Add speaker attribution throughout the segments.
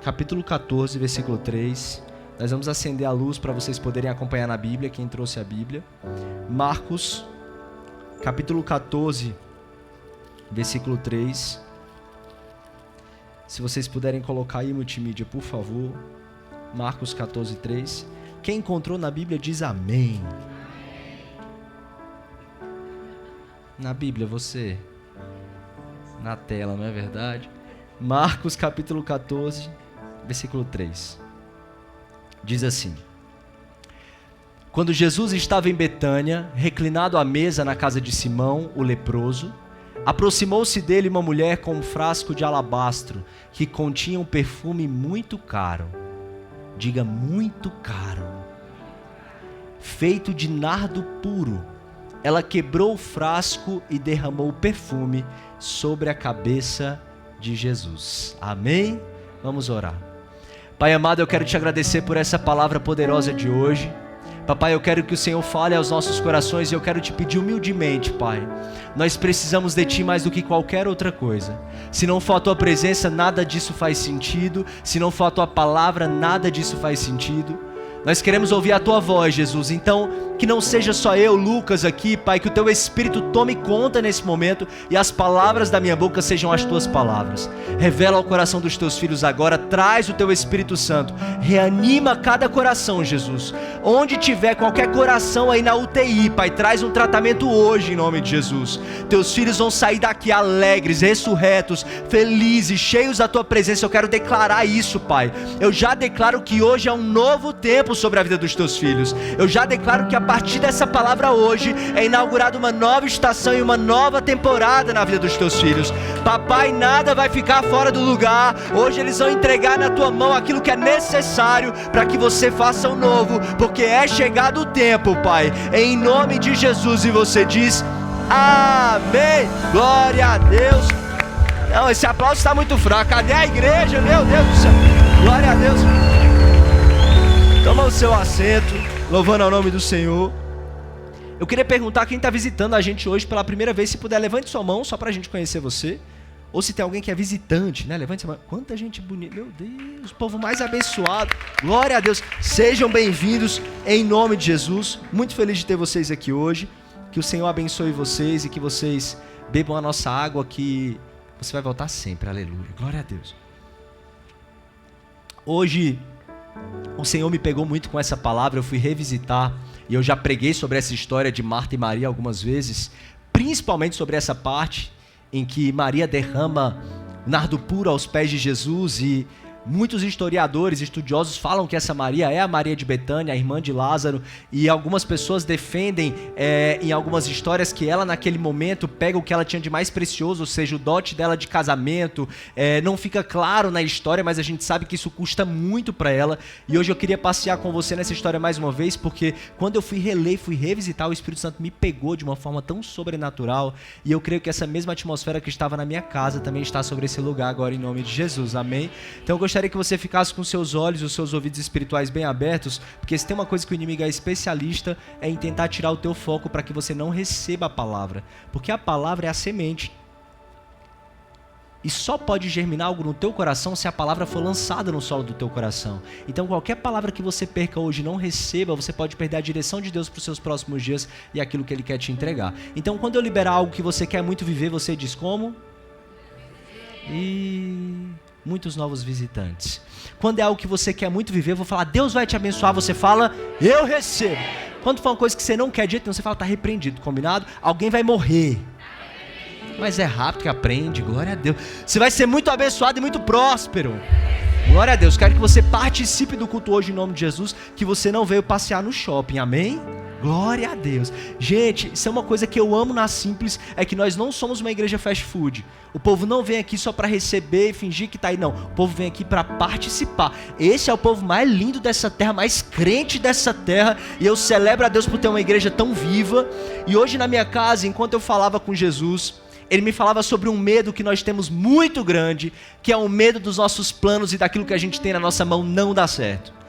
Speaker 1: capítulo 14, versículo 3. Nós vamos acender a luz para vocês poderem acompanhar na Bíblia, quem trouxe a Bíblia. Marcos, capítulo 14, versículo 3. Se vocês puderem colocar aí multimídia, por favor. Marcos 14, 3. Quem encontrou na Bíblia diz amém. Na Bíblia, você. Na tela, não é verdade? Marcos capítulo 14, versículo 3. Diz assim: Quando Jesus estava em Betânia, reclinado à mesa na casa de Simão, o leproso, aproximou-se dele uma mulher com um frasco de alabastro que continha um perfume muito caro. Diga, muito caro. Feito de nardo puro. Ela quebrou o frasco e derramou o perfume sobre a cabeça de Jesus. Amém? Vamos orar. Pai amado, eu quero te agradecer por essa palavra poderosa de hoje. Papai, eu quero que o Senhor fale aos nossos corações e eu quero te pedir humildemente, Pai. Nós precisamos de Ti mais do que qualquer outra coisa. Se não for a Tua presença, nada disso faz sentido. Se não for a Tua palavra, nada disso faz sentido. Nós queremos ouvir a Tua voz, Jesus. Então, que não seja só eu, Lucas, aqui, Pai, que o Teu Espírito tome conta nesse momento e as palavras da minha boca sejam as Tuas palavras. Revela ao coração dos Teus filhos agora, traz o Teu Espírito Santo, reanima cada coração, Jesus. Onde tiver qualquer coração aí na UTI, Pai, traz um tratamento hoje em nome de Jesus. Teus filhos vão sair daqui alegres, ressurretos, felizes, cheios da Tua presença. Eu quero declarar isso, Pai. Eu já declaro que hoje é um novo tempo sobre a vida dos Teus filhos. Eu já declaro que a partir dessa palavra hoje é inaugurada uma nova estação e uma nova temporada na vida dos Teus filhos. Papai, nada vai ficar fora do lugar. Hoje eles vão entregar na Tua mão aquilo que é necessário para que você faça o novo, porque é chegado o tempo, Pai, em nome de Jesus. E você diz amém. Glória a Deus. Não, esse aplauso está muito fraco. Cadê a igreja? Meu Deus do céu. Glória a Deus. Toma o seu assento, louvando ao nome do Senhor. Eu queria perguntar a quem está visitando a gente hoje pela primeira vez, se puder, levante sua mão só para a gente conhecer você. Ou se tem alguém que é visitante, né? Levante sua mão. Quanta gente bonita, meu Deus, o povo mais abençoado. Glória a Deus. Sejam bem-vindos em nome de Jesus. Muito feliz de ter vocês aqui hoje. Que o Senhor abençoe vocês e que vocês bebam a nossa água, que você vai voltar sempre. Aleluia. Glória a Deus. Hoje o Senhor me pegou muito com essa palavra. Eu fui revisitar e eu já preguei sobre essa história de Marta e Maria algumas vezes, principalmente sobre essa parte em que Maria derrama nardo puro aos pés de Jesus, e muitos historiadores, estudiosos falam que essa Maria é a Maria de Betânia, a irmã de Lázaro, e algumas pessoas defendem em algumas histórias que ela naquele momento pega o que ela tinha de mais precioso, ou seja, o dote dela de casamento. Não fica claro na história, mas a gente sabe que isso custa muito para ela, e hoje eu queria passear com você nessa história mais uma vez, porque quando eu fui reler, fui revisitar, o Espírito Santo me pegou de uma forma tão sobrenatural, e eu creio que essa mesma atmosfera que estava na minha casa também está sobre esse lugar agora em nome de Jesus, amém? Então eu gostaria que você ficasse com seus olhos, os seus ouvidos espirituais bem abertos, porque se tem uma coisa que o inimigo é especialista, é em tentar tirar o teu foco para que você não receba a palavra, porque a palavra é a semente, e só pode germinar algo no teu coração se a palavra for lançada no solo do teu coração. Então qualquer palavra que você perca hoje e não receba, você pode perder a direção de Deus para os seus próximos dias e aquilo que Ele quer te entregar. Então quando eu liberar algo que você quer muito viver, você diz como? Muitos novos visitantes. Quando é algo que você quer muito viver, eu vou falar, Deus vai te abençoar, você fala, eu recebo. Quando for uma coisa que você não quer de jeito nenhum, você fala, tá repreendido, combinado? Alguém vai morrer. Mas é rápido que aprende, glória a Deus. Você vai ser muito abençoado e muito próspero. Glória a Deus. Quero que você participe do culto hoje em nome de Jesus, que você não veio passear no shopping, amém? Glória a Deus. Gente, isso é uma coisa que eu amo na Simples, é que nós não somos uma igreja fast food. O povo não vem aqui só para receber e fingir que tá aí, não. O povo vem aqui para participar. Esse é o povo mais lindo dessa terra, mais crente dessa terra, e eu celebro a Deus por ter uma igreja tão viva. E hoje na minha casa, enquanto eu falava com Jesus, Ele me falava sobre um medo que nós temos muito grande, que é o medo dos nossos planos e daquilo que a gente tem na nossa mão não dar certo.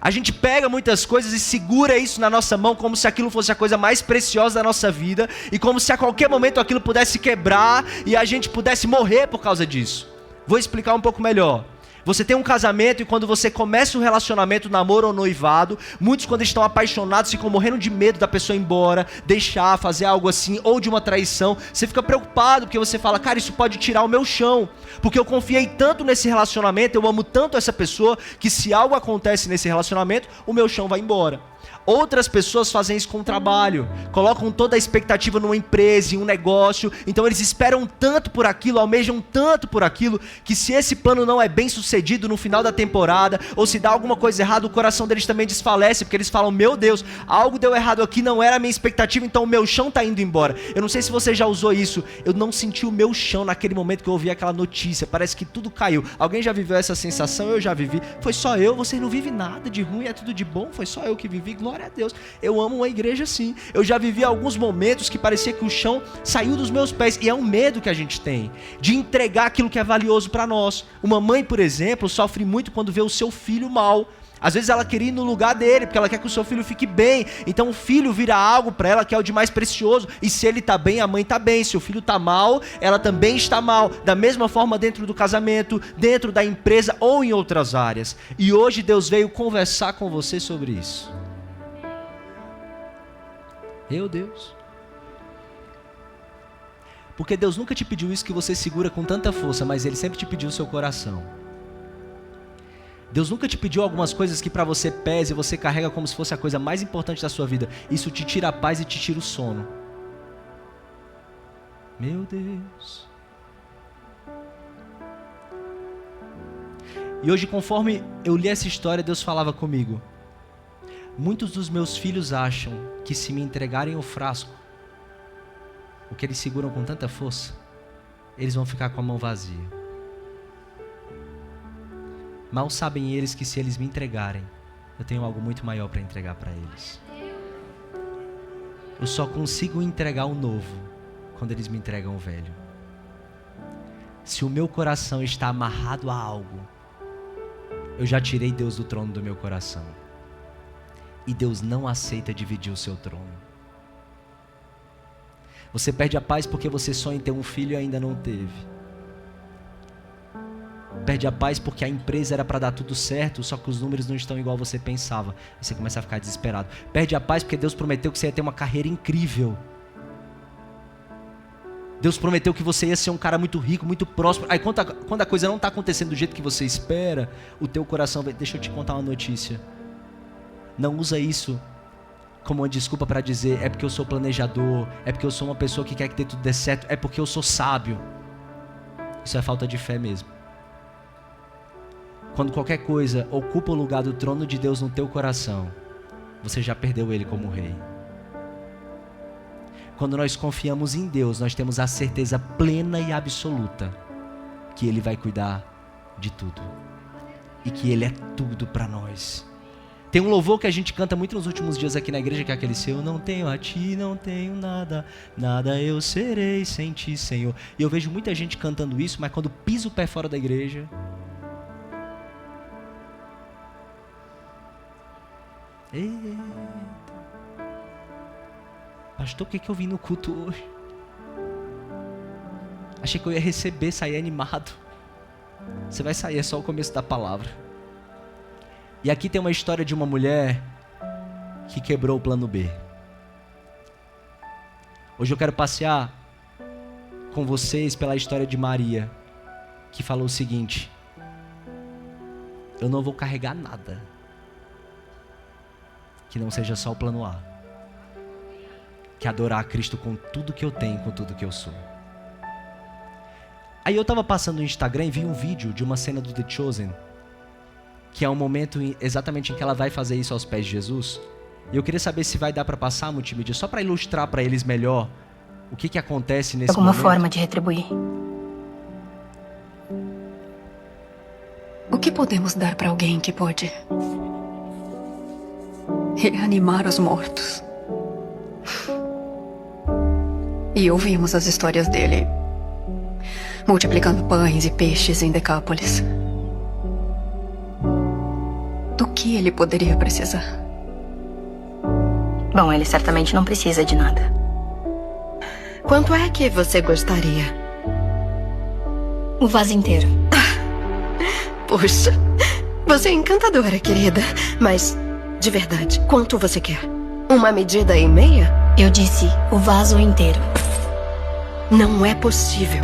Speaker 1: A gente pega muitas coisas e segura isso na nossa mão como se aquilo fosse a coisa mais preciosa da nossa vida e como se a qualquer momento aquilo pudesse quebrar e a gente pudesse morrer por causa disso. Vou explicar um pouco melhor. Você tem um casamento e quando você começa um relacionamento, namoro ou noivado, muitos quando estão apaixonados ficam morrendo de medo da pessoa ir embora, deixar, fazer algo assim, ou de uma traição. Você fica preocupado porque você fala, cara, isso pode tirar o meu chão, porque eu confiei tanto nesse relacionamento, eu amo tanto essa pessoa, que se algo acontece nesse relacionamento, o meu chão vai embora. Outras pessoas fazem isso com o trabalho, colocam toda a expectativa numa empresa, em um negócio, então eles esperam tanto por aquilo, almejam tanto por aquilo, que se esse plano não é bem sucedido no final da temporada, ou se dá alguma coisa errada, o coração deles também desfalece, porque eles falam, meu Deus, algo deu errado aqui, não era a minha expectativa, então o meu chão está indo embora. Eu não sei se você já usou isso, eu não senti o meu chão naquele momento que eu ouvi aquela notícia, parece que tudo caiu. Alguém já viveu essa sensação? Eu já vivi. Foi só eu? Você não vive nada de ruim, é tudo de bom, foi só eu que vivi, glória a Deus. Eu amo uma igreja assim. Eu já vivi alguns momentos que parecia que o chão saiu dos meus pés. E é um medo que a gente tem de entregar aquilo que é valioso para nós. Uma mãe, por exemplo, sofre muito quando vê o seu filho mal. Às vezes ela quer ir no lugar dele, porque ela quer que o seu filho fique bem. Então o filho vira algo para ela que é o de mais precioso. E se ele tá bem, a mãe tá bem. Se o filho tá mal, ela também está mal. Da mesma forma dentro do casamento, dentro da empresa ou em outras áreas. E hoje Deus veio conversar com você sobre isso. Meu Deus. Porque Deus nunca te pediu isso que você segura com tanta força, mas Ele sempre te pediu o seu coração. Deus nunca te pediu algumas coisas que para você pese e você carrega como se fosse a coisa mais importante da sua vida. Isso te tira a paz e te tira o sono. Meu Deus. E hoje, conforme eu li essa história, Deus falava comigo. Muitos dos meus filhos acham que se me entregarem o frasco, o que eles seguram com tanta força, eles vão ficar com a mão vazia. Mal sabem eles que se eles me entregarem, eu tenho algo muito maior para entregar para eles. Eu só consigo entregar o novo quando eles me entregam o velho. Se o meu coração está amarrado a algo, eu já tirei Deus do trono do meu coração. E Deus não aceita dividir o seu trono. Você perde a paz porque você sonha em ter um filho e ainda não teve. Perde a paz porque a empresa era para dar tudo certo, só que os números não estão igual você pensava. E você começa a ficar desesperado. Perde a paz porque Deus prometeu que você ia ter uma carreira incrível. Deus prometeu que você ia ser um cara muito rico, muito próspero. Aí quando a coisa não está acontecendo do jeito que você espera, o teu coração vai... Deixa eu te contar uma notícia. Não usa isso como uma desculpa para dizer, é porque eu sou planejador, é porque eu sou uma pessoa que quer que tudo dê certo, é porque eu sou sábio. Isso é falta de fé mesmo. Quando qualquer coisa ocupa o lugar do trono de Deus no teu coração, você já perdeu Ele como rei. Quando nós confiamos em Deus, nós temos a certeza plena e absoluta que Ele vai cuidar de tudo. E que Ele é tudo para nós. Tem um louvor que a gente canta muito nos últimos dias aqui na igreja, que é aquele seu, não tenho a ti, não tenho nada, nada eu serei sem ti, Senhor. E eu vejo muita gente cantando isso, mas quando pisa o pé fora da igreja... Eita. Pastor, por que eu vim no culto hoje? Achei que eu ia receber, sair animado. Você vai sair, é só o começo da palavra. E aqui tem uma história de uma mulher que quebrou o plano B. Hoje eu quero passear com vocês pela história de Maria, que falou o seguinte: eu não vou carregar nada que não seja só o plano A, que é adorar a Cristo com tudo que eu tenho, com tudo que eu sou. Aí eu estava passando no Instagram e vi um vídeo de uma cena do The Chosen, que é um momento exatamente em que ela vai fazer isso aos pés de Jesus. E eu queria saber se vai dar para passar a multimídia, só para ilustrar para eles melhor o que acontece nesse
Speaker 2: alguma
Speaker 1: momento.
Speaker 2: Forma de retribuir.
Speaker 3: O que podemos dar para alguém que pode reanimar os mortos? E ouvimos as histórias dele, multiplicando pães e peixes em Decápolis. Do que ele poderia precisar?
Speaker 2: Bom, ele certamente não precisa de nada.
Speaker 4: Quanto é que você gostaria?
Speaker 2: O vaso inteiro.
Speaker 4: Puxa, você é encantadora, querida. Mas, de verdade, quanto você quer? 1,5 medidas?
Speaker 2: Eu disse o vaso inteiro.
Speaker 4: Não é possível.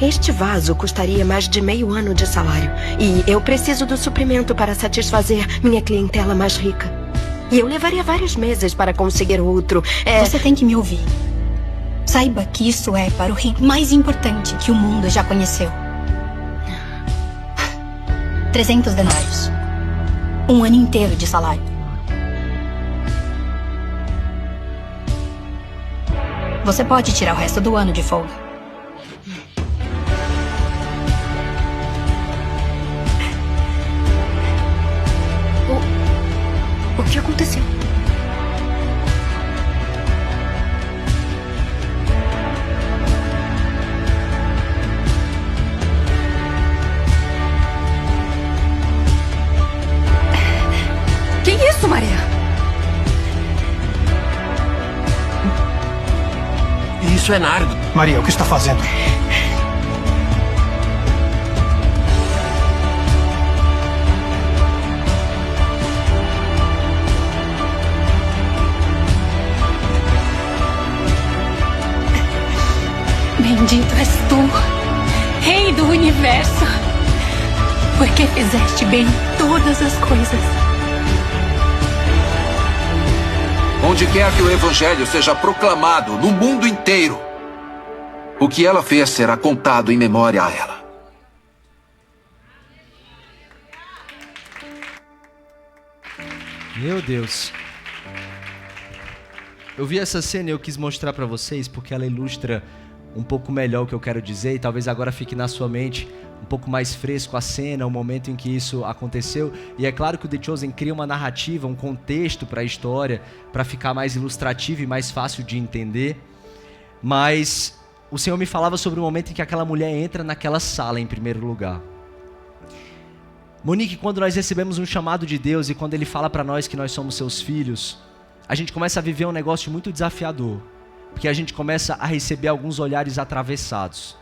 Speaker 4: Este vaso custaria mais de meio ano de salário. E eu preciso do suprimento para satisfazer minha clientela mais rica. E eu levaria vários meses para conseguir outro.
Speaker 2: Você tem que me ouvir. Saiba que isso é para o rei mais importante que o mundo já conheceu. 300 denários. 1 ano inteiro de salário. Você pode tirar o resto do ano de folga.
Speaker 4: O que aconteceu?
Speaker 3: Que isso, Maria?
Speaker 5: Isso é Nardo.
Speaker 6: Maria, o que está fazendo?
Speaker 2: Bendito és tu, Rei do Universo, porque fizeste bem todas as coisas.
Speaker 7: Onde quer que o Evangelho seja proclamado no mundo inteiro, o que ela fez será contado em memória a ela.
Speaker 1: Meu Deus. Eu vi essa cena e eu quis mostrar pra vocês porque ela ilustra um pouco melhor o que eu quero dizer e talvez agora fique na sua mente um pouco mais fresco a cena, o momento em que isso aconteceu. E é claro que o The Chosen cria uma narrativa, um contexto para a história, para ficar mais ilustrativo e mais fácil de entender. Mas o Senhor me falava sobre o momento em que aquela mulher entra naquela sala em primeiro lugar. Monique, quando nós recebemos um chamado de Deus e quando Ele fala para nós que nós somos seus filhos, a gente começa a viver um negócio muito desafiador. Porque a gente começa a receber alguns olhares atravessados.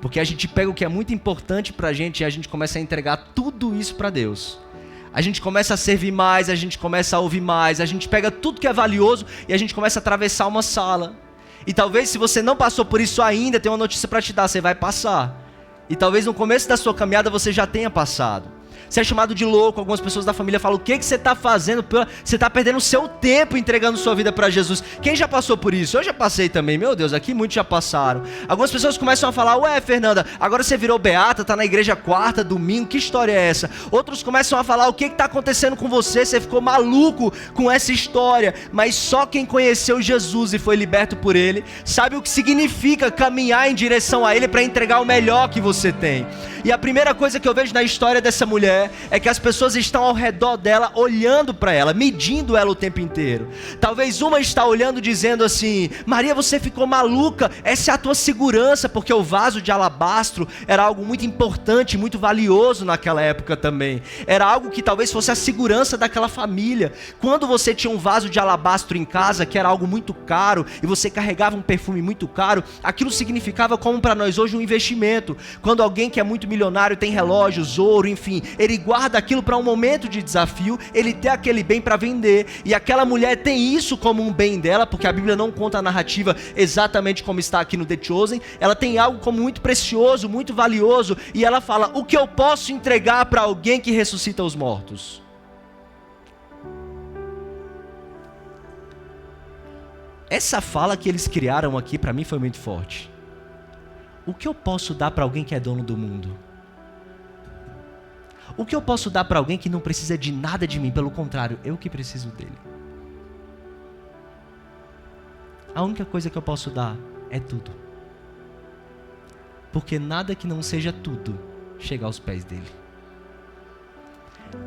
Speaker 1: Porque a gente pega o que é muito importante pra gente e a gente começa a entregar tudo isso pra Deus. A gente começa a servir mais, a gente começa a ouvir mais, a gente pega tudo que é valioso e a gente começa a atravessar uma sala. E talvez se você não passou por isso ainda, tem uma notícia pra te dar, você vai passar. E talvez no começo da sua caminhada você já tenha passado. Você é chamado de louco, algumas pessoas da família falam, o que você está fazendo? Você está perdendo o seu tempo entregando sua vida para Jesus. Quem já passou por isso? Eu já passei também, meu Deus, aqui muitos já passaram. Algumas pessoas começam a falar, ué Fernanda, agora você virou beata, está na igreja quarta, domingo, que história é essa? Outros começam a falar, o que está acontecendo com você? Você ficou maluco com essa história. Mas só quem conheceu Jesus e foi liberto por Ele, sabe o que significa caminhar em direção a Ele para entregar o melhor que você tem. E a primeira coisa que eu vejo na história dessa mulher é que as pessoas estão ao redor dela, olhando para ela, medindo ela o tempo inteiro. Talvez uma está olhando dizendo assim, Maria, você ficou maluca, essa é a tua segurança, porque o vaso de alabastro era algo muito importante, muito valioso naquela época também. Era algo que talvez fosse a segurança daquela família. Quando você tinha um vaso de alabastro em casa, que era algo muito caro, e você carregava um perfume muito caro, aquilo significava como para nós hoje um investimento. Quando alguém que é muito milionário tem relógios, ouro, enfim, ele guarda aquilo para um momento de desafio, ele tem aquele bem para vender, e aquela mulher tem isso como um bem dela, porque a Bíblia não conta a narrativa exatamente como está aqui no The Chosen, ela tem algo como muito precioso, muito valioso, e ela fala, o que eu posso entregar para alguém que ressuscita os mortos? Essa fala que eles criaram aqui para mim foi muito forte. O que eu posso dar para alguém que é dono do mundo? O que eu posso dar para alguém que não precisa de nada de mim? Pelo contrário, eu que preciso dele. A única coisa que eu posso dar é tudo. Porque nada que não seja tudo chega aos pés dele.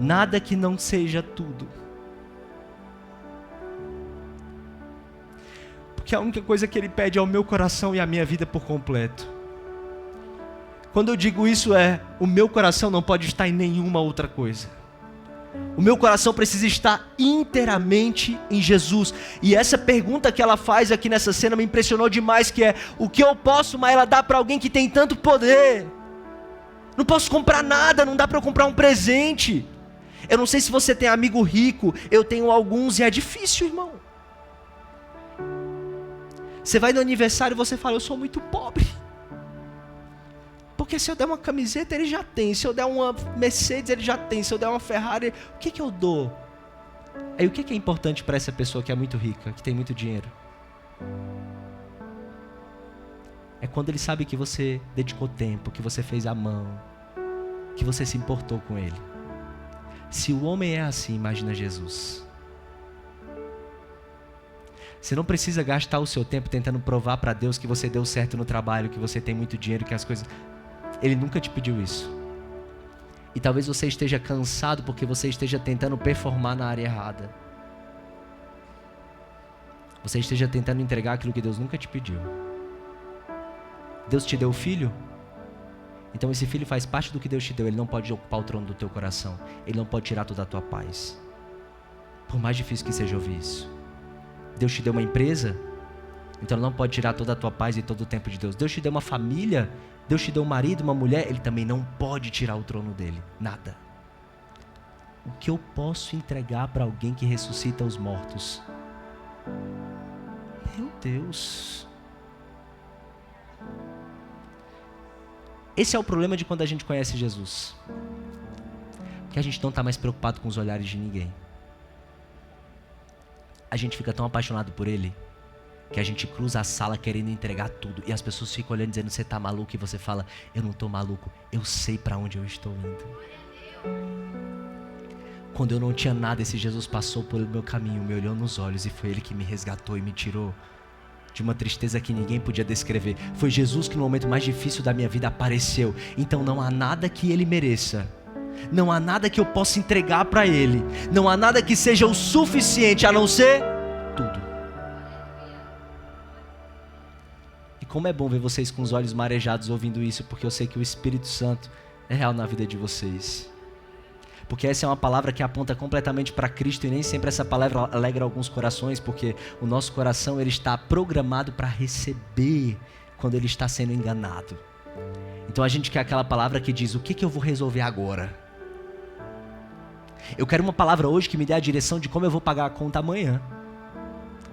Speaker 1: Nada que não seja tudo. Porque a única coisa que ele pede é o meu coração e a minha vida por completo. Quando eu digo isso o meu coração não pode estar em nenhuma outra coisa. O meu coração precisa estar inteiramente em Jesus. E essa pergunta que ela faz aqui nessa cena me impressionou demais, que é, o que eu posso, mas ela dá para alguém que tem tanto poder? Não posso comprar nada, não dá para eu comprar um presente. Eu não sei se você tem amigo rico, eu tenho alguns e é difícil, irmão. Você vai no aniversário e você fala, eu sou muito pobre. Porque se eu der uma camiseta, ele já tem. Se eu der uma Mercedes, ele já tem. Se eu der uma Ferrari, o que eu dou? Aí o que é importante para essa pessoa que é muito rica, que tem muito dinheiro? É quando ele sabe que você dedicou tempo, que você fez a mão, que você se importou com ele. Se o homem é assim, imagina Jesus. Você não precisa gastar o seu tempo tentando provar para Deus que você deu certo no trabalho, que você tem muito dinheiro, que as coisas... Ele nunca te pediu isso. E talvez você esteja cansado porque você esteja tentando performar na área errada. Você esteja tentando entregar aquilo que Deus nunca te pediu. Deus te deu filho? Então esse filho faz parte do que Deus te deu. Ele não pode ocupar o trono do teu coração. Ele não pode tirar toda a tua paz. Por mais difícil que seja ouvir isso. Deus te deu uma empresa? Então ele não pode tirar toda a tua paz e todo o tempo de Deus. Deus te deu uma família? Deus te deu um marido, uma mulher? Ele também não pode tirar o trono dele. Nada. O que eu posso entregar para alguém que ressuscita os mortos? Meu Deus. Esse é o problema de quando a gente conhece Jesus. Porque a gente não está mais preocupado com os olhares de ninguém. A gente fica tão apaixonado por Ele, que a gente cruza a sala querendo entregar tudo. E as pessoas ficam olhando dizendo, você está maluco? E você fala, eu não estou maluco, eu sei para onde eu estou indo. Quando eu não tinha nada, esse Jesus passou pelo meu caminho, me olhou nos olhos e foi Ele que me resgatou e me tirou de uma tristeza que ninguém podia descrever. Foi Jesus que no momento mais difícil da minha vida apareceu. Então não há nada que Ele mereça. Não há nada que eu possa entregar para Ele. Não há nada que seja o suficiente a não ser tudo. E como é bom ver vocês com os olhos marejados ouvindo isso, porque eu sei que o Espírito Santo é real na vida de vocês. Porque essa é uma palavra que aponta completamente para Cristo e nem sempre essa palavra alegra alguns corações, porque o nosso coração ele está programado para receber quando ele está sendo enganado. Então a gente quer aquela palavra que diz, o que eu vou resolver agora? Eu quero uma palavra hoje que me dê a direção de como eu vou pagar a conta amanhã.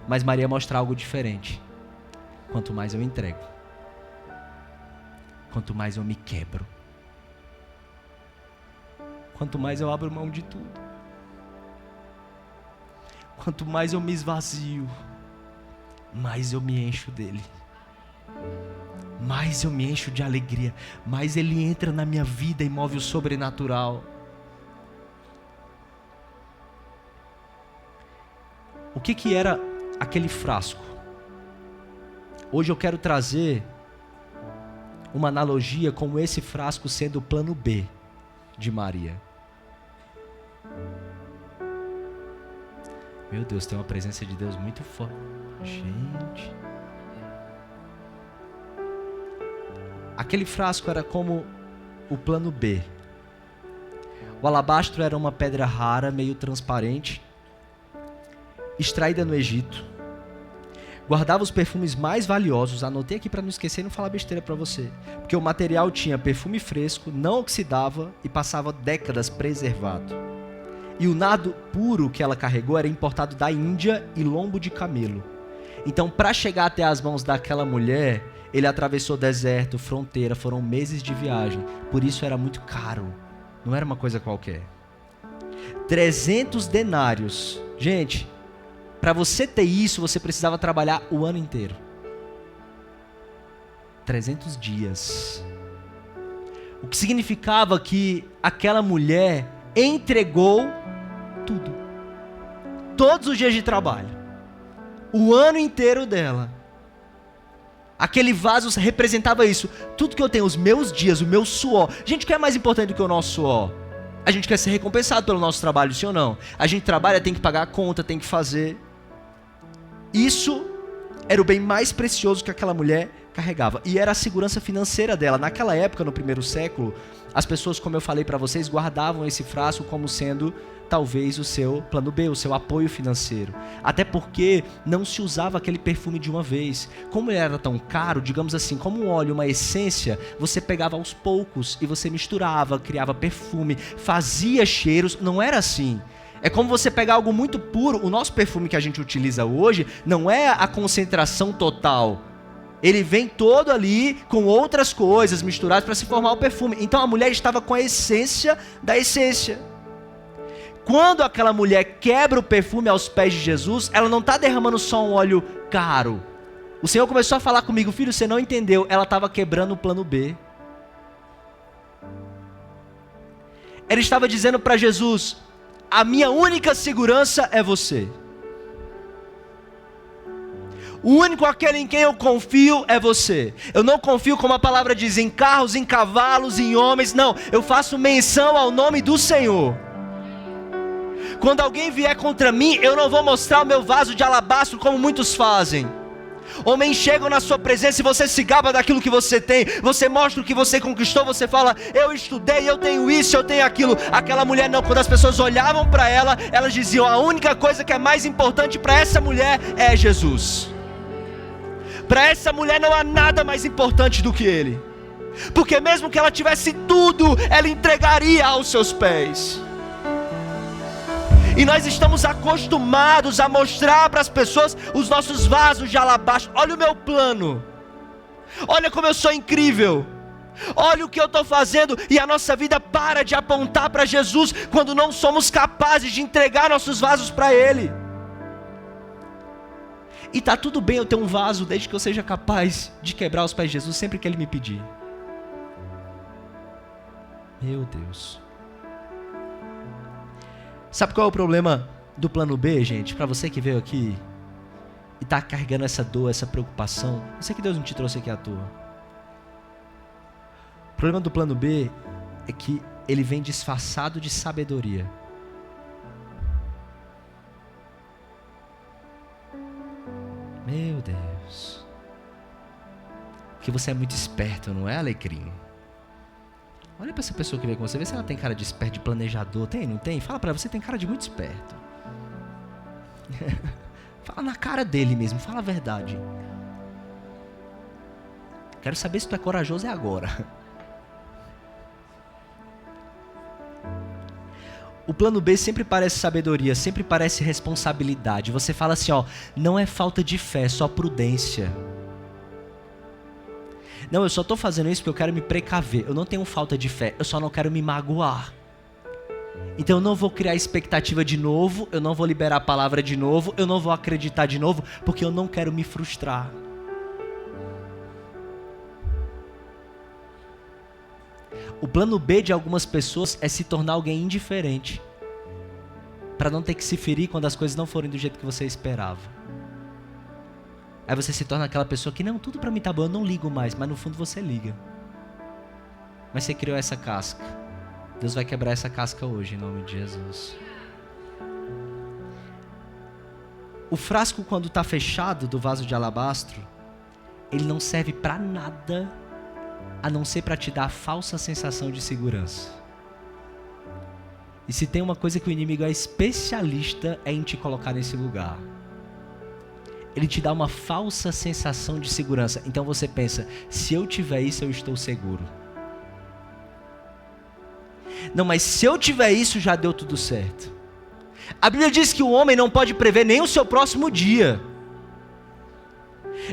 Speaker 1: Mas Maria mostra algo diferente. Quanto mais eu entrego, quanto mais eu me quebro, quanto mais eu abro mão de tudo, quanto mais eu me esvazio, mais eu me encho dele, mais eu me encho de alegria, mais ele entra na minha vida e move o sobrenatural. O que era aquele frasco? Hoje eu quero trazer uma analogia como esse frasco sendo o plano B de Maria. Meu Deus, tem uma presença de Deus muito forte. Gente. Aquele frasco era como o plano B. O alabastro era uma pedra rara, meio transparente, extraída no Egito. Guardava os perfumes mais valiosos. Anotei aqui para não esquecer e não falar besteira para você. Porque o material tinha perfume fresco, não oxidava e passava décadas preservado. E o nardo puro que ela carregou era importado da Índia e lombo de camelo. Então, para chegar até as mãos daquela mulher, ele atravessou deserto, fronteira, foram meses de viagem. Por isso era muito caro. Não era uma coisa qualquer. 300 denários. Gente, para você ter isso, você precisava trabalhar o ano inteiro. 300 dias. O que significava que aquela mulher entregou tudo. Todos os dias de trabalho. O ano inteiro dela. Aquele vaso representava isso. Tudo que eu tenho, os meus dias, o meu suor. Gente, o que é mais importante do que o nosso suor? A gente quer ser recompensado pelo nosso trabalho, sim ou não? A gente trabalha, tem que pagar a conta, tem que fazer. Isso era o bem mais precioso que aquela mulher carregava. E era a segurança financeira dela. Naquela época, no primeiro século, as pessoas, como eu falei para vocês, guardavam esse frasco como sendo talvez o seu plano B, o seu apoio financeiro. Até porque não se usava aquele perfume de uma vez. Como ele era tão caro, digamos assim, como um óleo, uma essência, você pegava aos poucos e você misturava, criava perfume, fazia cheiros. Não era assim. É como você pegar algo muito puro. O nosso perfume que a gente utiliza hoje não é a concentração total. Ele vem todo ali com outras coisas misturadas para se formar o perfume. Então a mulher estava com a essência da essência. Quando aquela mulher quebra o perfume aos pés de Jesus, ela não está derramando só um óleo caro. O Senhor começou a falar comigo: filho, você não entendeu, ela estava quebrando o plano B. Ela estava dizendo para Jesus: a minha única segurança é você. O único aquele em quem eu confio é você. Eu não confio, como a palavra diz, em carros, em cavalos, em homens. Não, eu faço menção ao nome do Senhor. Quando alguém vier contra mim, eu não vou mostrar o meu vaso de alabastro como muitos fazem. Homens chegam na sua presença e você se gaba daquilo que você tem. Você mostra o que você conquistou. Você fala: eu estudei, eu tenho isso, eu tenho aquilo. Aquela mulher não. Quando as pessoas olhavam para ela, elas diziam: a única coisa que é mais importante para essa mulher é Jesus. Para essa mulher não há nada mais importante do que Ele. Porque mesmo que ela tivesse tudo, ela entregaria aos seus pés. E nós estamos acostumados a mostrar para as pessoas os nossos vasos de alabastro. Olha o meu plano. Olha como eu sou incrível. Olha o que eu estou fazendo. E a nossa vida para de apontar para Jesus quando não somos capazes de entregar nossos vasos para Ele. E está tudo bem eu ter um vaso, desde que eu seja capaz de quebrar os pés de Jesus sempre que Ele me pedir. Meu Deus. Sabe qual é o problema do plano B, gente? Para você que veio aqui e está carregando essa dor, essa preocupação, eu sei que Deus não te trouxe aqui à toa. O problema do plano B é que ele vem disfarçado de sabedoria. Meu Deus. Porque você é muito esperto, não é, Alecrim? Olha para essa pessoa que veio com você, vê se ela tem cara de esperto, de planejador. Tem, não tem? Fala para ela: você tem cara de muito esperto. Fala na cara dele mesmo, fala a verdade. Quero saber se tu é corajoso agora. O plano B sempre parece sabedoria, sempre parece responsabilidade. Você fala assim, ó: não é falta de fé, é só prudência. Não, eu só estou fazendo isso porque eu quero me precaver. Eu não tenho falta de fé, eu só não quero me magoar. Então eu não vou criar expectativa de novo, eu não vou liberar a palavra de novo, eu não vou acreditar de novo, porque eu não quero me frustrar. O plano B de algumas pessoas é se tornar alguém indiferente, para não ter que se ferir quando as coisas não forem do jeito que você esperava. Aí você se torna aquela pessoa que: não, tudo pra mim tá bom, eu não ligo mais. Mas no fundo você liga. Mas você criou essa casca. Deus vai quebrar essa casca hoje, em nome de Jesus. O frasco, quando está fechado do vaso de alabastro, ele não serve para nada, a não ser para te dar a falsa sensação de segurança. E se tem uma coisa que o inimigo é especialista, é em te colocar nesse lugar. Ele te dá uma falsa sensação de segurança. Então você pensa: se eu tiver isso, eu estou seguro. Não, mas se eu tiver isso, já deu tudo certo. A Bíblia diz que o homem não pode prever nem o seu próximo dia.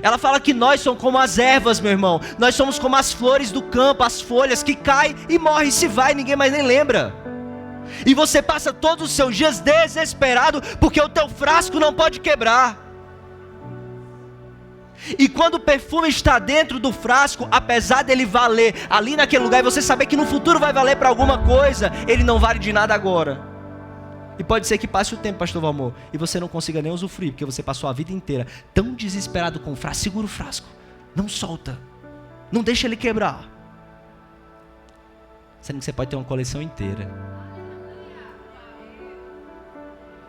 Speaker 1: Ela fala que nós somos como as ervas, meu irmão. Nós somos como as flores do campo, as folhas que caem e morrem, se vai, ninguém mais nem lembra. E você passa todos os seus dias desesperado porque o teu frasco não pode quebrar. E quando o perfume está dentro do frasco, apesar dele valer ali naquele lugar, e você saber que no futuro vai valer para alguma coisa, ele não vale de nada agora. E pode ser que passe o tempo, pastor Valmor, e você não consiga nem usufruir, porque você passou a vida inteira tão desesperado com o frasco. Segura o frasco, não solta, não deixa ele quebrar. Sendo que você pode ter uma coleção inteira,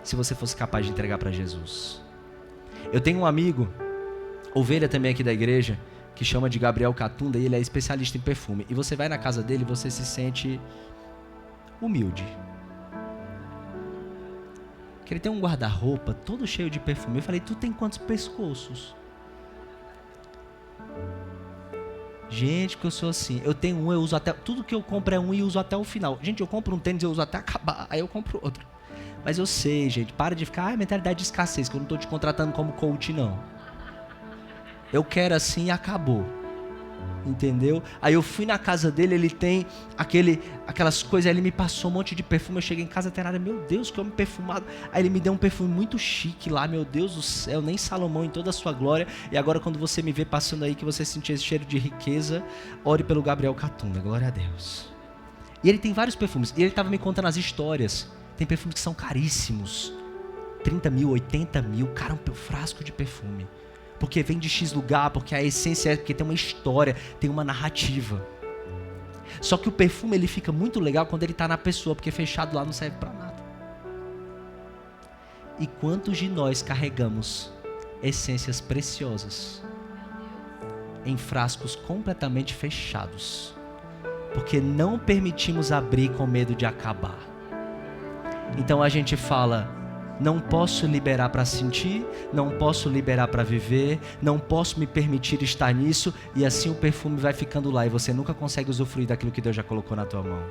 Speaker 1: se você fosse capaz de entregar para Jesus. Eu tenho um amigo, ovelha também aqui da igreja, que chama de Gabriel Catunda, e ele é especialista em perfume. E você vai na casa dele e você se sente humilde. Que ele tem um guarda-roupa todo cheio de perfume. Eu falei, tu tem quantos pescoços? Gente, que eu sou assim. Eu tenho um, eu uso até... Tudo que eu compro é um e uso até o final. Gente, eu compro um tênis, eu uso até acabar. Aí eu compro outro. Mas eu sei, gente. Para de ficar... mentalidade de escassez, que eu não tô te contratando como coach, não. Eu quero assim e acabou. Entendeu? Aí eu fui na casa dele, ele tem aquelas coisas, aí ele me passou um monte de perfume, eu cheguei em casa até nada, meu Deus, que homem perfumado. Aí ele me deu um perfume muito chique lá, meu Deus do céu, nem Salomão em toda a sua glória. E agora quando você me vê passando aí, que você sentir esse cheiro de riqueza, ore pelo Gabriel Catunda, glória a Deus. E ele tem vários perfumes, e ele estava me contando as histórias. Tem perfumes que são caríssimos, 30 mil, 80 mil, cara, um frasco de perfume. Porque vem de X lugar, porque a essência é porque tem uma história, tem uma narrativa. Só que o perfume ele fica muito legal quando ele está na pessoa, porque fechado lá não serve para nada. E quantos de nós carregamos essências preciosas em frascos completamente fechados, porque não permitimos abrir com medo de acabar. Então a gente fala... Não posso liberar para sentir, não posso liberar para viver, não posso me permitir estar nisso, e assim o perfume vai ficando lá e você nunca consegue usufruir daquilo que Deus já colocou na tua mão.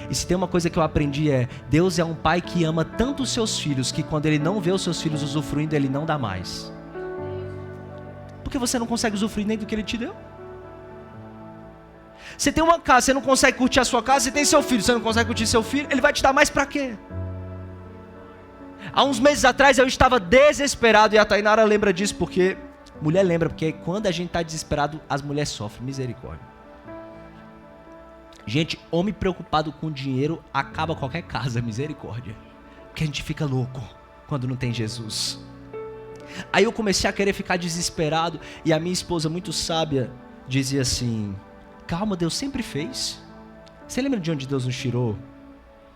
Speaker 1: E se tem uma coisa que eu aprendi é, Deus é um pai que ama tanto os seus filhos, que quando ele não vê os seus filhos usufruindo, ele não dá mais. Porque você não consegue usufruir nem do que ele te deu. Você tem uma casa, você não consegue curtir a sua casa, você tem seu filho, você não consegue curtir seu filho, ele vai te dar mais para quê? Há uns meses atrás eu estava desesperado, e a Tainara lembra disso, porque... Mulher lembra, porque quando a gente está desesperado, as mulheres sofrem, misericórdia. Gente, homem preocupado com dinheiro acaba qualquer casa, misericórdia. Porque a gente fica louco quando não tem Jesus. Aí eu comecei a querer ficar desesperado, e a minha esposa, muito sábia, dizia assim, calma, Deus sempre fez. Você lembra de onde Deus nos tirou?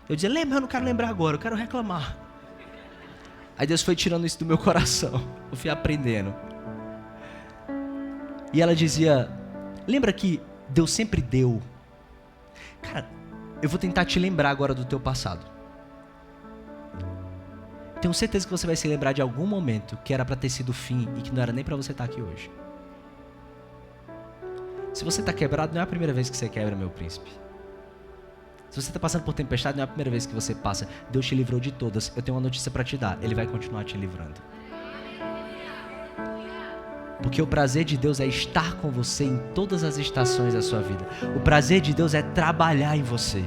Speaker 1: Eu dizia, lembra, eu não quero lembrar agora, eu quero reclamar. Aí Deus foi tirando isso do meu coração. Eu fui aprendendo. E ela dizia, lembra que Deus sempre deu? Cara, eu vou tentar te lembrar agora do teu passado. Tenho certeza que você vai se lembrar de algum momento que era para ter sido o fim e que não era nem para você estar aqui hoje. Se você está quebrado, não é a primeira vez que você quebra, meu príncipe. Se você está passando por tempestade, não é a primeira vez que você passa. Deus te livrou de todas. Eu tenho uma notícia para te dar. Ele vai continuar te livrando. Porque o prazer de Deus é estar com você em todas as estações da sua vida. O prazer de Deus é trabalhar em você.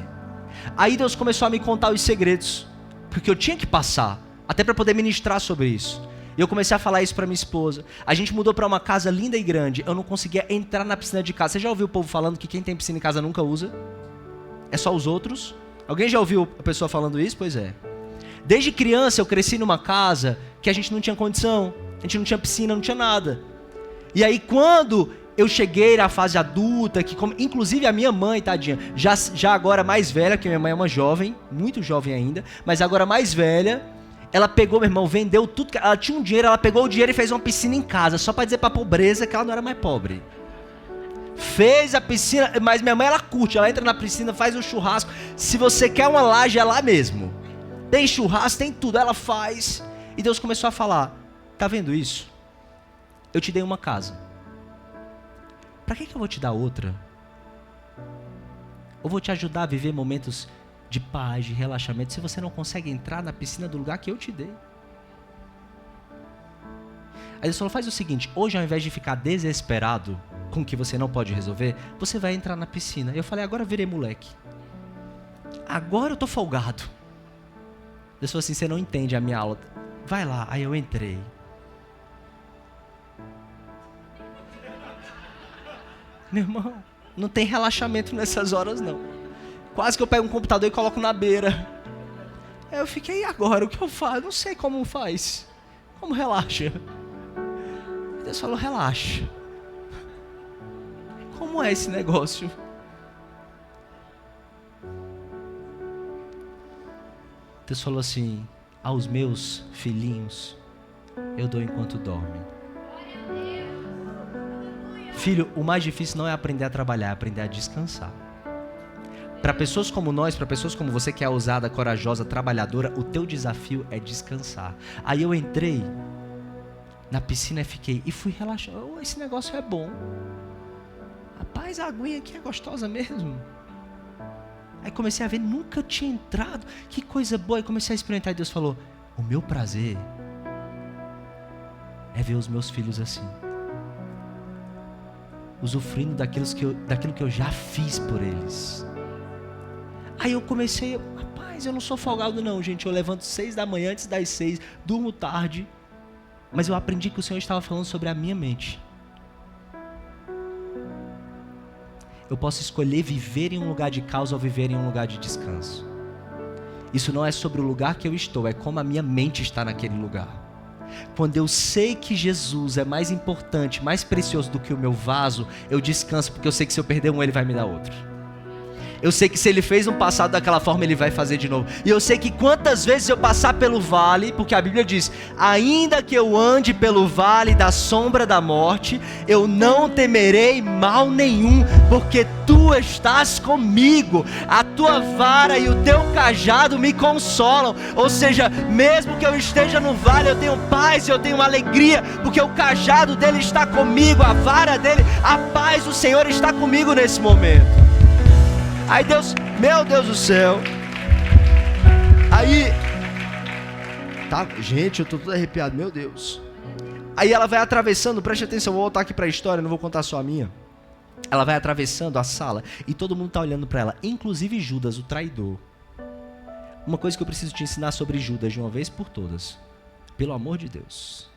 Speaker 1: Aí Deus começou a me contar os segredos. Porque eu tinha que passar. Até para poder ministrar sobre isso. E eu comecei a falar isso para minha esposa. A gente mudou para uma casa linda e grande. Eu não conseguia entrar na piscina de casa. Você já ouviu o povo falando que quem tem piscina em casa nunca usa? É só os outros? Alguém já ouviu a pessoa falando isso? Pois é. Desde criança eu cresci numa casa que a gente não tinha condição. A gente não tinha piscina, não tinha nada. E aí quando eu cheguei na fase adulta, que inclusive a minha mãe, tadinha, já agora mais velha, que minha mãe é uma jovem, muito jovem ainda, mas agora mais velha, ela pegou, meu irmão, vendeu tudo, ela tinha um dinheiro, ela pegou o dinheiro e fez uma piscina em casa, só pra dizer pra pobreza que ela não era mais pobre. Fez a piscina, mas minha mãe ela curte, ela entra na piscina, faz um churrasco. Se você quer uma laje, é lá mesmo. Tem churrasco, tem tudo, ela faz. E Deus começou a falar, tá vendo isso? Eu te dei uma casa. Pra que eu vou te dar outra? Eu vou te ajudar a viver momentos de paz, de relaxamento, se você não consegue entrar na piscina do lugar que eu te dei. Aí Deus falou, faz o seguinte, hoje ao invés de ficar desesperado com o que você não pode resolver, você vai entrar na piscina. Eu falei, agora eu virei moleque. Agora eu tô folgado. Deus falou assim, você não entende a minha aula. Vai lá. Aí eu entrei. Meu irmão, não tem relaxamento nessas horas não. Quase que eu pego um computador e coloco na beira. Aí eu fiquei, e agora? O que eu faço? Não sei como faz. Como relaxa? Deus falou, relaxa. Como é esse negócio? Deus falou assim, aos meus filhinhos eu dou enquanto dormem. Filho, o mais difícil não é aprender a trabalhar, é aprender a descansar. Para pessoas como nós, para pessoas como você que é ousada, corajosa, trabalhadora, o teu desafio é descansar. Aí eu entrei na piscina e fiquei, e fui relaxando. Esse negócio é bom. Rapaz, a aguinha aqui é gostosa mesmo. Aí comecei a ver, nunca tinha entrado. Que coisa boa. Aí comecei a experimentar e Deus falou, o meu prazer é ver os meus filhos assim. Usufruindo daquilo que eu já fiz por eles. Aí eu comecei, rapaz, eu não sou folgado não, gente. Eu levanto 6 da manhã, antes das 6, durmo tarde. Mas eu aprendi que o Senhor estava falando sobre a minha mente. Eu posso escolher viver em um lugar de causa ou viver em um lugar de descanso. Isso não é sobre o lugar que eu estou, é como a minha mente está naquele lugar. Quando eu sei que Jesus é mais importante, mais precioso do que o meu vaso, eu descanso, porque eu sei que se eu perder um, Ele vai me dar outro. Eu sei que se Ele fez no passado daquela forma, Ele vai fazer de novo. E eu sei que quantas vezes eu passar pelo vale, porque a Bíblia diz, ainda que eu ande pelo vale da sombra da morte, eu não temerei mal nenhum, porque Tu estás comigo. A Tua vara e o Teu cajado me consolam. Ou seja, mesmo que eu esteja no vale, eu tenho paz, eu tenho alegria, porque o cajado dele está comigo, a vara dele, a paz do Senhor está comigo nesse momento. Aí Deus, meu Deus do céu. Aí, tá, gente, eu tô todo arrepiado, meu Deus. Aí ela vai atravessando, preste atenção, vou voltar aqui pra história, não vou contar só a minha. Ela vai atravessando a sala e todo mundo tá olhando pra ela, inclusive Judas, o traidor. Uma coisa que eu preciso te ensinar sobre Judas de uma vez por todas. Pelo amor de Deus.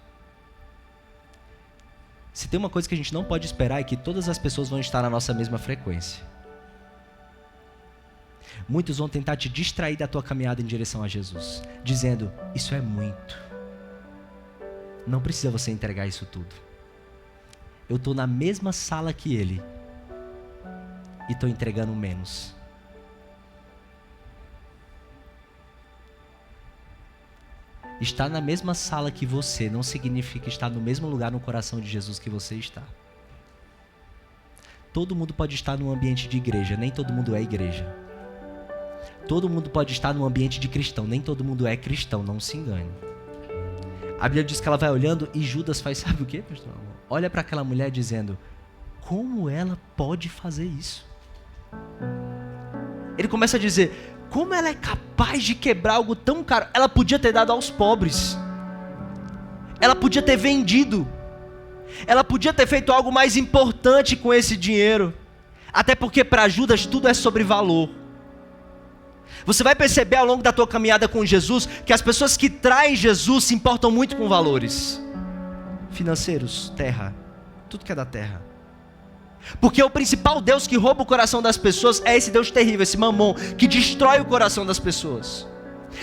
Speaker 1: Se tem uma coisa que a gente não pode esperar é que todas as pessoas vão estar na nossa mesma frequência. Muitos vão tentar te distrair da tua caminhada em direção a Jesus, dizendo, isso é muito. Não precisa você entregar isso tudo. Eu estou na mesma sala que ele e estou entregando menos. Estar na mesma sala que você não significa estar no mesmo lugar no coração de Jesus que você está. Todo mundo pode estar num ambiente de igreja, nem todo mundo é igreja. Todo mundo pode estar num ambiente de cristão, nem todo mundo é cristão, não se engane. A Bíblia diz que ela vai olhando e Judas faz, sabe o quê, pastor? Olha para aquela mulher dizendo, como ela pode fazer isso? Ele começa a dizer, como ela é capaz de quebrar algo tão caro? Ela podia ter dado aos pobres. Ela podia ter vendido. Ela podia ter feito algo mais importante com esse dinheiro. Até porque para Judas tudo é sobre valor. Você vai perceber ao longo da tua caminhada com Jesus que as pessoas que traem Jesus se importam muito com valores financeiros, terra, tudo que é da terra. Porque o principal Deus que rouba o coração das pessoas é esse Deus terrível, esse mamon, que destrói o coração das pessoas.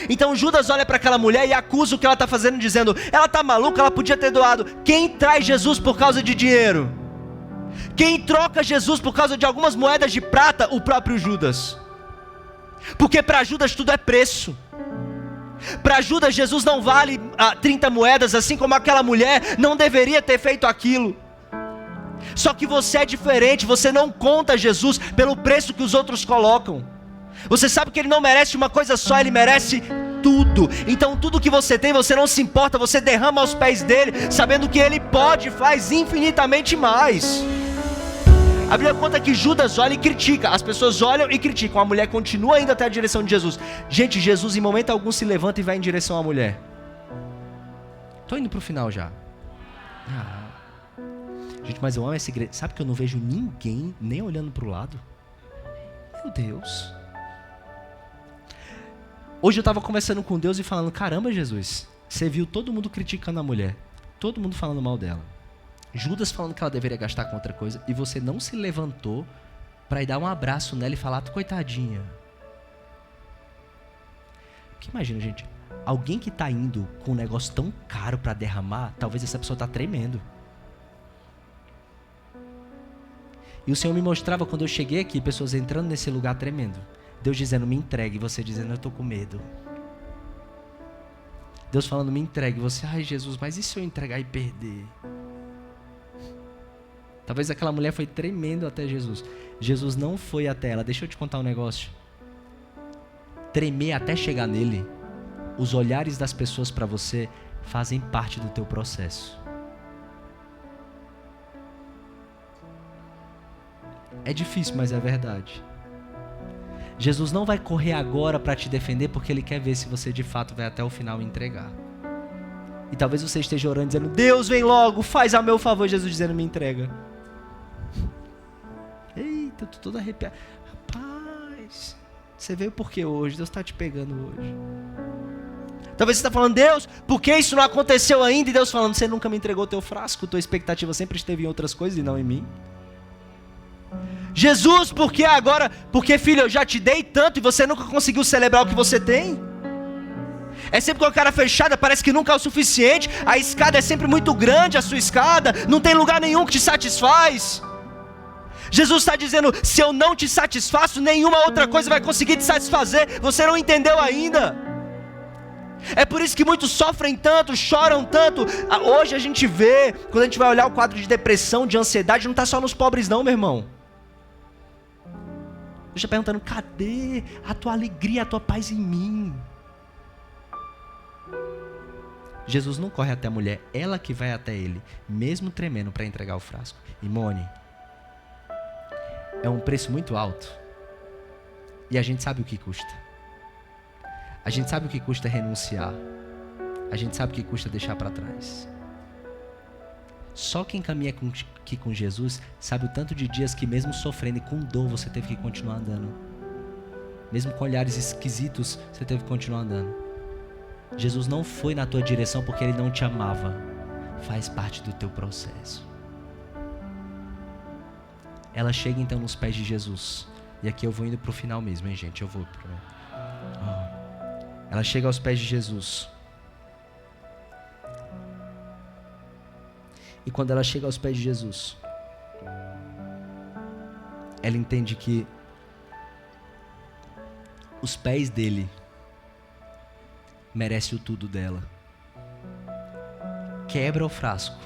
Speaker 1: Então Judas olha para aquela mulher e acusa o que ela está fazendo, dizendo, ela está maluca, ela podia ter doado. Quem traz Jesus por causa de dinheiro? Quem troca Jesus por causa de algumas moedas de prata? O próprio Judas. Porque para Judas tudo é preço. Para Judas Jesus não vale 30 moedas, assim como aquela mulher não deveria ter feito aquilo. Só que você é diferente, você não conta Jesus pelo preço que os outros colocam. Você sabe que Ele não merece uma coisa só, Ele merece tudo. Então tudo que você tem, você não se importa, você derrama aos pés dEle, sabendo que Ele pode e faz infinitamente mais. A Bíblia conta que Judas olha e critica. As pessoas olham e criticam. A mulher continua indo até a direção de Jesus. Gente, Jesus em momento algum se levanta e vai em direção à mulher. Estou indo para o final já. Gente, mas eu amo essa igreja. Sabe que eu não vejo ninguém nem olhando para o lado? Meu Deus. Hoje eu estava conversando com Deus e falando, caramba, Jesus, você viu todo mundo criticando a mulher. Todo mundo falando mal dela. Judas falando que ela deveria gastar com outra coisa, e você não se levantou para ir dar um abraço nela e falar, coitadinha. Porque imagina, gente, alguém que está indo com um negócio tão caro para derramar, talvez essa pessoa está tremendo. E o Senhor me mostrava quando eu cheguei aqui, pessoas entrando nesse lugar tremendo. Deus dizendo, me entregue, e você dizendo, eu estou com medo. Deus falando, me entregue, você, ai Jesus, mas e se eu entregar e perder? Talvez aquela mulher foi tremendo até Jesus. Jesus não foi até ela. Deixa eu te contar um negócio. Tremer até chegar nele, os olhares das pessoas para você fazem parte do teu processo. É difícil, mas é verdade. Jesus não vai correr agora para te defender porque Ele quer ver se você de fato vai até o final entregar. E talvez você esteja orando dizendo, Deus vem logo, faz a meu favor. Jesus dizendo, me entrega. Eita, eu tô todo arrepiado. Rapaz, você veio por que hoje? Deus está te pegando hoje. Talvez você está falando, Deus, por que isso não aconteceu ainda? E Deus falando, você nunca me entregou o teu frasco, tua expectativa sempre esteve em outras coisas e não em mim. Jesus, por que agora? Porque, filho, eu já te dei tanto e você nunca conseguiu celebrar o que você tem. É sempre com a cara fechada, parece que nunca é o suficiente. A escada é sempre muito grande, a sua escada. Não tem lugar nenhum que te satisfaz. Jesus está dizendo, se eu não te satisfaço, nenhuma outra coisa vai conseguir te satisfazer. Você não entendeu ainda. É por isso que muitos sofrem tanto, choram tanto. Hoje a gente vê, quando a gente vai olhar o quadro de depressão, de ansiedade, não está só nos pobres não, meu irmão. Deus está perguntando, cadê a tua alegria, a tua paz em mim? Jesus não corre até a mulher, ela que vai até ele, mesmo tremendo para entregar o frasco. E Mone, é um preço muito alto. E a gente sabe o que custa. A gente sabe o que custa renunciar. A gente sabe o que custa deixar para trás. Só quem caminha aqui com Jesus sabe o tanto de dias que mesmo sofrendo e com dor você teve que continuar andando. Mesmo com olhares esquisitos, você teve que continuar andando. Jesus não foi na tua direção porque Ele não te amava. Faz parte do teu processo. Ela chega então nos pés de Jesus. E aqui eu vou indo para o final mesmo, hein, gente? Eu vou. Ela chega aos pés de Jesus. E quando ela chega aos pés de Jesus, ela entende que os pés dele merecem o tudo dela. Quebra o frasco,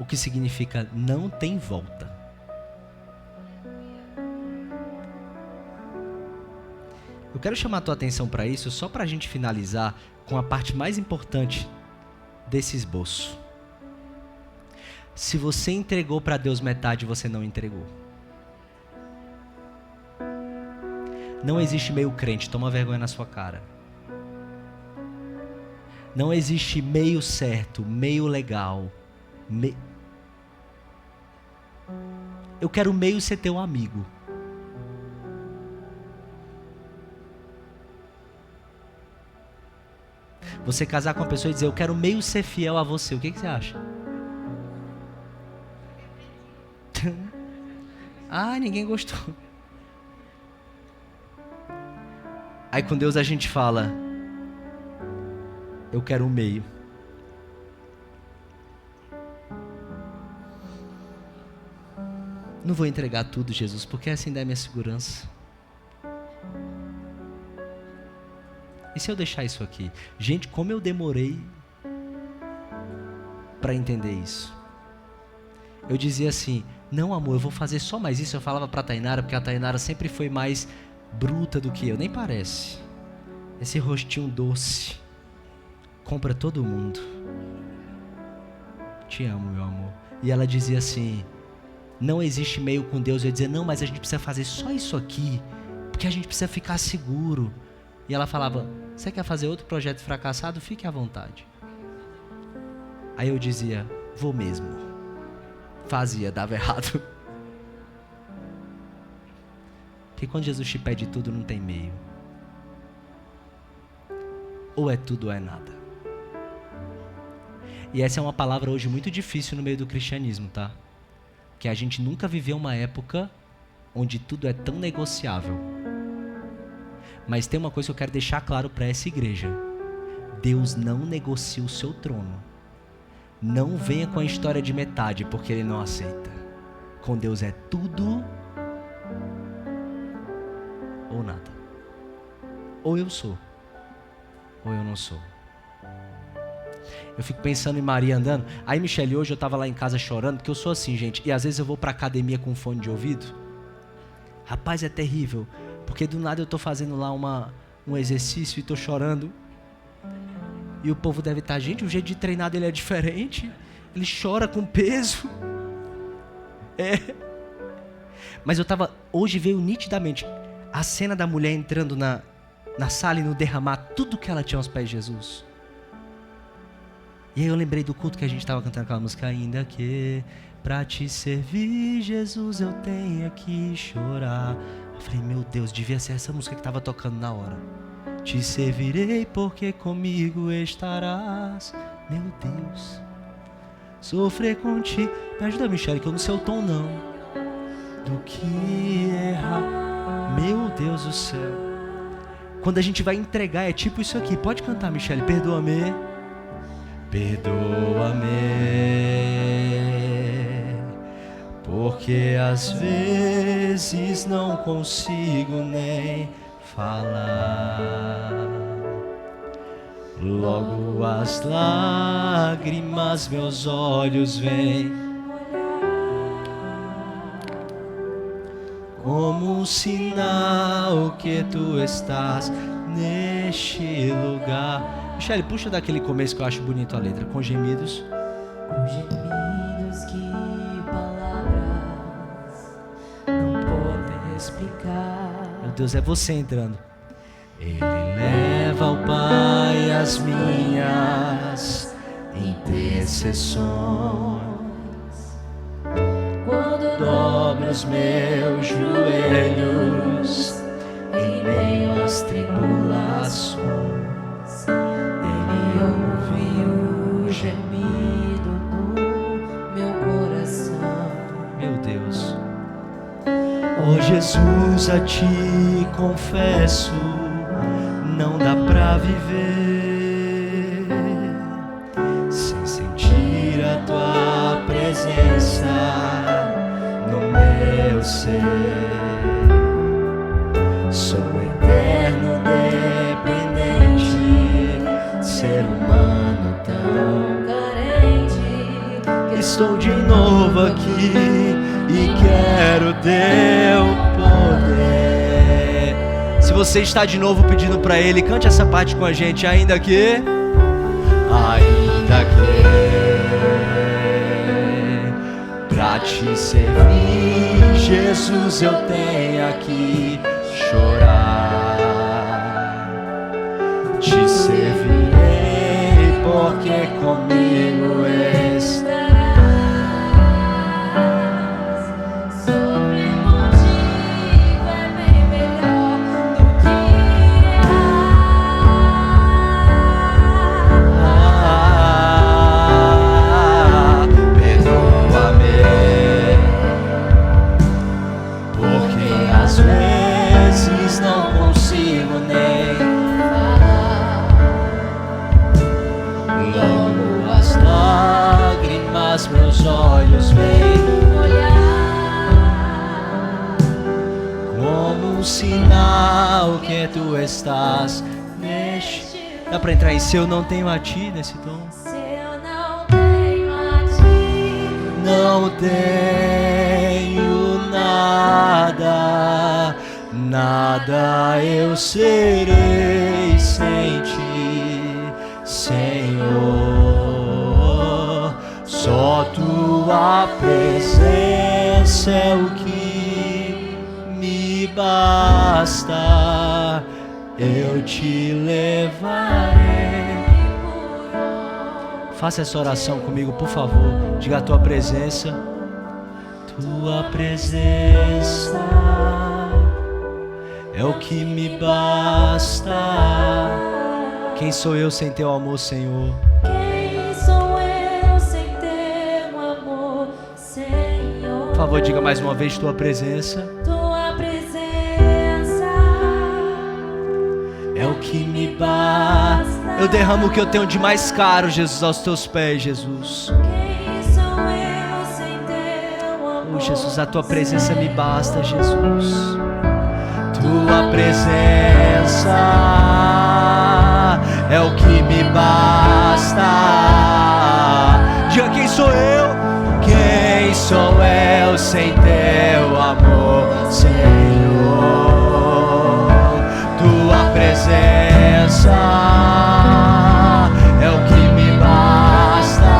Speaker 1: o que significa não tem volta. Eu quero chamar a tua atenção para isso, só para a gente finalizar com a parte mais importante desse esboço. Se você entregou para Deus metade, você não entregou. Não existe meio crente, toma vergonha na sua cara. Não existe meio certo, meio legal. Eu quero meio ser teu amigo. Você casar com uma pessoa e dizer, eu quero meio ser fiel a você. O que você acha? Ah, ninguém gostou. Aí com Deus a gente fala, eu quero um meio. Não vou entregar tudo, Jesus, porque assim dá minha segurança. E se eu deixar isso aqui? Gente, como eu demorei para entender isso. Eu dizia assim, não amor, eu vou fazer só mais isso. Eu falava pra Tainara, porque a Tainara sempre foi mais bruta do que eu, nem parece. Esse rostinho doce, compra todo mundo. Te amo, meu amor. E ela dizia assim, não existe meio com Deus. Eu ia dizer, não, mas a gente precisa fazer só isso aqui, porque a gente precisa ficar seguro. E ela falava, você quer fazer outro projeto fracassado? Fique à vontade. Aí eu dizia, vou mesmo. Fazia, dava errado. Porque quando Jesus te pede tudo, não tem meio. Ou é tudo ou é nada. E essa é uma palavra hoje muito difícil no meio do cristianismo, tá? Que a gente nunca viveu uma época onde tudo é tão negociável. Mas tem uma coisa que eu quero deixar claro para essa igreja. Deus não negocia o seu trono. Não venha com a história de metade, porque Ele não aceita. Com Deus é tudo ou nada. Ou eu sou, ou eu não sou. Eu fico pensando em Maria andando. Aí, Michele, hoje eu tava lá em casa chorando, porque eu sou assim, gente. E às vezes eu vou pra academia com fone de ouvido. Rapaz, é terrível. Porque do nada eu tô fazendo lá um exercício e tô chorando. E o povo deve estar, gente, o jeito de treinar dele é diferente. Ele chora com peso. Mas eu tava, hoje veio nitidamente a cena da mulher entrando na sala e no derramar tudo que ela tinha aos pés de Jesus. E aí eu lembrei do culto que a gente estava cantando aquela música. Ainda que pra te servir, Jesus, eu tenha que chorar. Eu falei, meu Deus, devia ser essa música que estava tocando na hora. Te servirei porque comigo estarás. Meu Deus, sofrer contigo. Me ajuda, Michele, que eu não sei o tom não. Do que errar. Meu Deus do céu. Quando a gente vai entregar, é tipo isso aqui. Pode cantar, Michele, perdoa-me. Perdoa-me, porque às vezes não consigo nem falar. Logo as lágrimas meus olhos veem, como um sinal que tu estás neste lugar. Michele, puxa daquele começo que eu acho bonito a letra. Com gemidos.
Speaker 6: Com gemidos que palavras não podem explicar.
Speaker 1: Meu Deus, é você entrando. Ele leva ao Pai as minhas intercessões. Quando dobro os meus joelhos em meio às tribulações,
Speaker 6: ouvi o gemido no meu coração.
Speaker 1: Meu Deus. Oh Jesus, a ti confesso, não dá pra viver sem sentir a tua presença no meu ser. Sou eterno dependente, ser humano tão carente. Estou de novo aqui e quero teu poder. Se você está de novo pedindo para Ele, cante essa parte com a gente. Ainda que pra te servir, Jesus, eu tenho que chorar. Te servirei porque comigo estarás.
Speaker 6: Sofrer contigo é bem melhor do que
Speaker 1: Perdoa-me, porque às vezes não consigo nem falar. Logo as lágrimas meus olhos veem olhar, como um sinal que tu estás neste. Dá pra entrar em Se Eu Não Tenho a Ti nesse tom?
Speaker 6: se eu não tenho a ti.
Speaker 1: Não tenho nada, nada eu serei sem ti, Senhor. Só tua presença é o que me basta. Eu te levarei. Faça essa oração comigo, por favor. Diga a tua presença. Tua presença é o que me basta. Quem sou eu sem teu amor, Senhor?
Speaker 6: Quem sou eu sem ter um amor, Senhor?
Speaker 1: Por favor, diga mais uma vez tua presença.
Speaker 6: Tua presença
Speaker 1: É o que me basta. Eu derramo o que eu tenho de mais caro, Jesus, aos teus pés, Jesus.
Speaker 6: Quem sou eu sem teu amor?
Speaker 1: Oh, Jesus, a tua presença me basta, Jesus. Tua presença é o que me basta. sem teu amor, Senhor. Tua presença é o que me basta.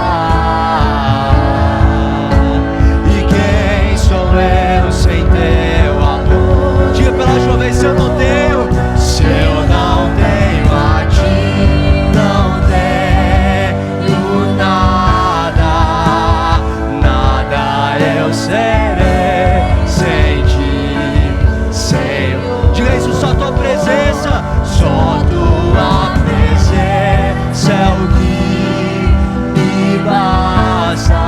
Speaker 1: E quem sou eu sem teu amor? Diga pela última vez, se eu não tenho, se eu não tenho a ti, não tenho nada, nada eu serei sem ti, Senhor. Diga isso, só tua presença, só tua presença é o que me basta.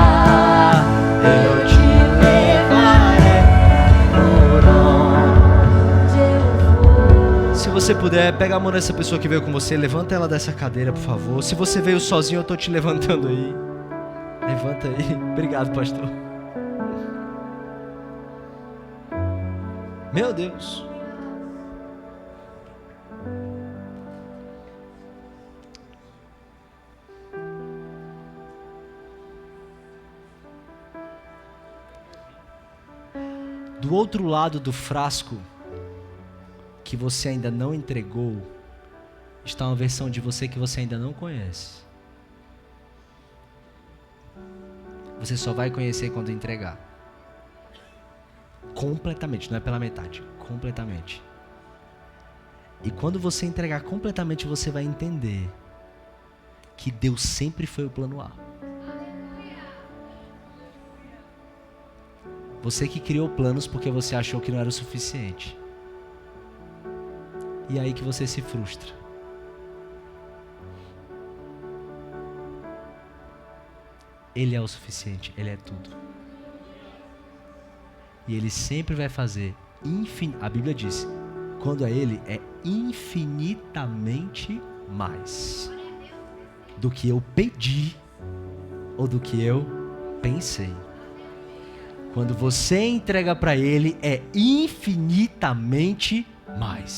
Speaker 1: Eu te levarei por onde eu for. Se você puder, pega a mão dessa pessoa que veio com você, levanta ela dessa cadeira, por favor. Se você veio sozinho, eu tô te levantando aí. Levanta aí. Obrigado, pastor. Meu Deus. Do outro lado do frasco que você ainda não entregou, está uma versão de você que você ainda não conhece. Você só vai conhecer quando entregar. Completamente, não é pela metade, completamente. E quando você entregar completamente, você vai entender que Deus sempre foi o plano A. Você que criou planos porque você achou que não era o suficiente. E é aí que você se frustra. Ele é o suficiente, Ele é tudo. E Ele sempre vai fazer, a Bíblia diz, quando é Ele, é infinitamente mais do que eu pedi ou do que eu pensei. Quando você entrega para Ele, é infinitamente mais.